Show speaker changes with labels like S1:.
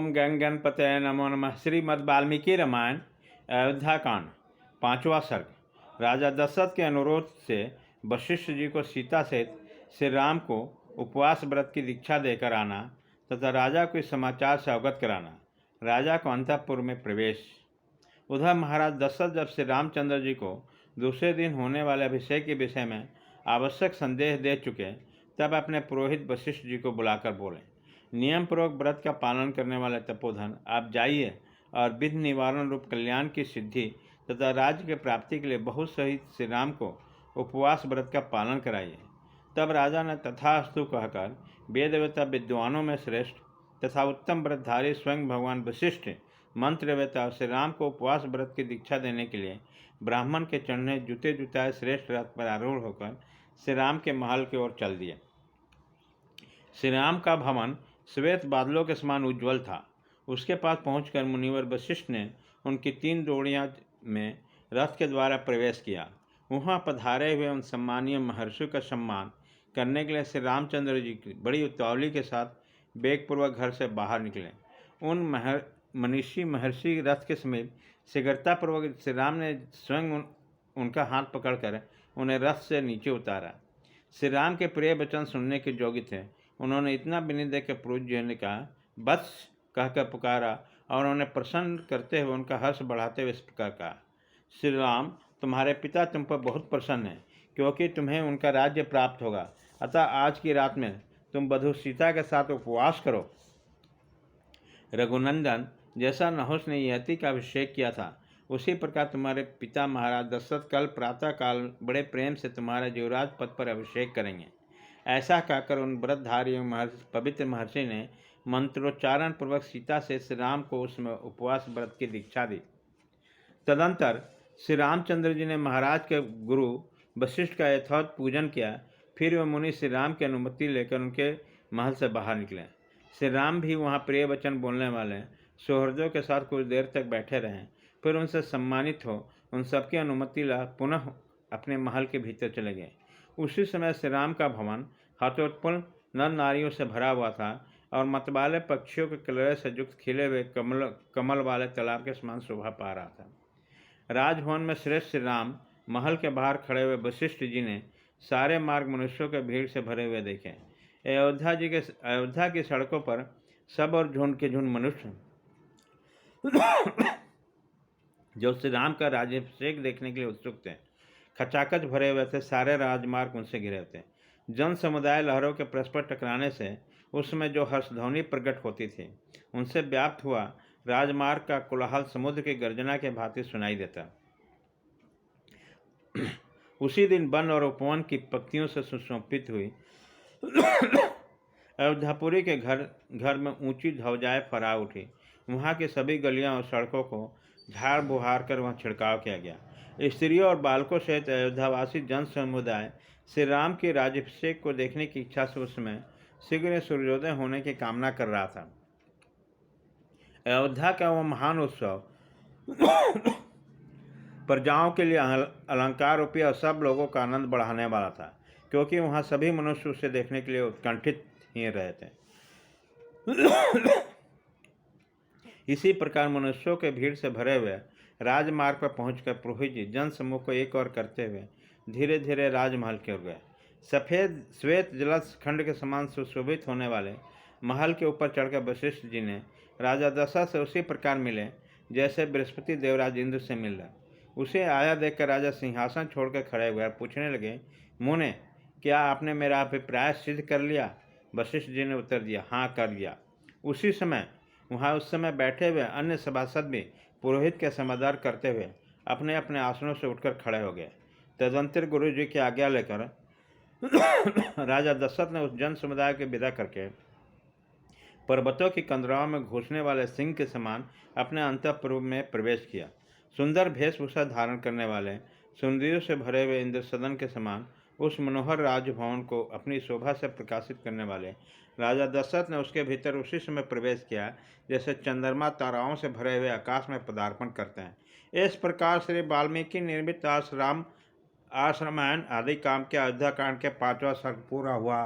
S1: ओम गंग गणपतये नमो नमः। श्रीमद् वाल्मीकि रामायण अयोध्याकांड 5वां सर्ग। राजा दशरथ के अनुरोध से वशिष्ठ जी को सीता सहित श्री राम को उपवास व्रत की दीक्षा देकर आना तथा राजा को इस समाचार से अवगत कराना। राजा को अंतःपुर में प्रवेश। उधर महाराज दशरथ जब श्री रामचंद्र जी को दूसरे दिन होने वाले अभिषेक के विषय में आवश्यक संदेश दे चुके, तब अपने पुरोहित वशिष्ठ जी को बुलाकर बोले, नियम पूर्वक व्रत का पालन करने वाले तपोधन, आप जाइए और विघ्न निवारण रूप कल्याण की सिद्धि तथा राज्य के प्राप्ति के लिए बहुत सहित श्री राम को उपवास व्रत का पालन कराइए। तब राजा ने तथास्तु कहकर वेदवेता विद्वानों में श्रेष्ठ तथा उत्तम व्रतधारी स्वयं भगवान वशिष्ठ मंत्रवेता श्री राम को उपवास व्रत की दीक्षा देने के लिए ब्राह्मण के चढ़ने जूते जुताए श्रेष्ठ रथ पर आरूढ़ होकर श्री राम के महल की ओर चल दिए। श्री राम का भवन श्वेत बादलों के समान उज्ज्वल था। उसके पास पहुंचकर मुनिवर वशिष्ठ ने उनकी 3 डोरियां में रथ के द्वारा प्रवेश किया। वहां पधारे हुए उन सम्मानीय महर्षियों का सम्मान करने के लिए श्री रामचंद्र जी की बड़ी उतावली के साथ वेगपूर्वक घर से बाहर निकले। उन मनीषी महर्षि रथ के समीप शीघ्रतापूर्वक श्री राम ने स्वयं उनका हाथ पकड़कर उन्हें रथ से नीचे उतारा। श्री राम के प्रिय वचन सुनने के योग्य थे। उन्होंने इतना विनय देकर पूज्य जी ने कहा, बस कहकर पुकारा और उन्हें प्रसन्न करते हुए उनका हर्ष बढ़ाते हुए इस प्रकार कहा, श्री राम, तुम्हारे पिता तुम पर बहुत प्रसन्न हैं, क्योंकि तुम्हें उनका राज्य प्राप्त होगा। अतः आज की रात में तुम वधू सीता के साथ उपवास करो। रघुनंदन, जैसा नहुष ने यति का अभिषेक किया था, उसी प्रकार तुम्हारे पिता महाराज दशरथ कल प्रातः काल बड़े प्रेम से तुम्हारे युवराज पद पर अभिषेक करेंगे। ऐसा कहकर उन व्रतधारियों पवित्र महर्षि ने मंत्रोच्चारण पूर्वक सीता से श्री राम को उसमें उपवास व्रत की दीक्षा दी। तदंतर श्री रामचंद्र जी ने महाराज के गुरु वशिष्ठ का यथोचित पूजन किया। फिर वह मुनि श्री राम की अनुमति लेकर उनके महल से बाहर निकले। श्री राम भी वहाँ प्रिय वचन बोलने वाले सुहृदों के साथ कुछ देर तक बैठे रहे। फिर उनसे सम्मानित हो उन सबकी अनुमति ला पुनः अपने महल के भीतर चले गए। उसी समय श्री राम का भवन हर्षोत्पन्न नर नारियों से भरा हुआ था और मतवाले पक्षियों के कलरव से युक्त खिले हुए कमल वाले तालाब के समान शोभा पा रहा था। राजभवन में श्रेष्ठ श्री राम महल के बाहर खड़े हुए वशिष्ठ जी ने सारे मार्ग मनुष्यों के भीड़ से भरे हुए देखे। अयोध्या की सड़कों पर सब और झुंड के झुंड मनुष्य जो श्री राम का राज्याभिषेक देखने के लिए उत्सुक थे, खचाखच भरे हुए थे। सारे राजमार्ग उनसे घिरे थे। जन समुदाय लहरों के परस्पर टकराने से उसमें जो हर्षध्वनि प्रकट होती थी, उनसे व्याप्त हुआ राजमार्ग का कोलाहल समुद्र की गर्जना के भांति सुनाई देता। उसी दिन वन और उपवन की पक्तियों से सुशोभित हुई अयोध्यापुरी के घर में ऊंची ध्वजाएं फहरा उठी। वहाँ की सभी गलियां और सड़कों को झाड़ बुहार कर वहाँ छिड़काव किया गया। स्त्रियों और बालकों सहित अयोध्यावासी जन समुदाय श्री राम के राज्याभिषेक को देखने की इच्छा से उस समय शीघ्र सूर्योदय होने की कामना कर रहा था। अयोध्या का वह महान उत्सव प्रजाओं के लिए अलंकार रूपी और सब लोगों का आनंद बढ़ाने वाला था, क्योंकि वहाँ सभी मनुष्य उसे देखने के लिए उत्कंठित ही रहे थे। इसी प्रकार मनुष्यों के भीड़ से भरे हुए राजमार्ग पर पहुंचकर पुरोहित जी जन समूह को एक और करते हुए धीरे धीरे राजमहल की ओर गए। सफ़ेद श्वेत जलस खंड के समान सुशोभित होने वाले महल के ऊपर चढ़कर वशिष्ठ जी ने राजा दशरथ से उसी प्रकार मिले जैसे बृहस्पति देवराज इंद्र से मिल रहा। उसे आया देखकर राजा सिंहासन छोड़कर खड़े हुए पूछने लगे, मुने, क्या आपने मेरा अभिप्राय सिद्ध कर लिया? वशिष्ठ जी ने उत्तर दिया, हाँ, कर लिया। उसी समय वहाँ उस समय बैठे हुए अन्य सभासद भी पुरोहित के समाचार करते हुए अपने अपने आसनों से उठकर खड़े हो गए। तदंतर गुरु जी की आज्ञा लेकर राजा दशरथ ने उस जन समुदाय के विदा करके पर्वतों की कंदराओं में घुसने वाले सिंह के समान अपने अंतःपुर में प्रवेश किया। सुंदर वेशभूषा धारण करने वाले सुंदरियों से भरे हुए इंद्र सदन के समान उस मनोहर राजभवन को अपनी शोभा से प्रकाशित करने वाले राजा दशरथ ने उसके भीतर उसी समय प्रवेश किया जैसे चंद्रमा ताराओं से भरे हुए आकाश में पदार्पण करते हैं। इस प्रकार श्री वाल्मीकि निर्मित रामायण आदि काम के अयोध्याकांड के 5वां सर्ग पूरा हुआ।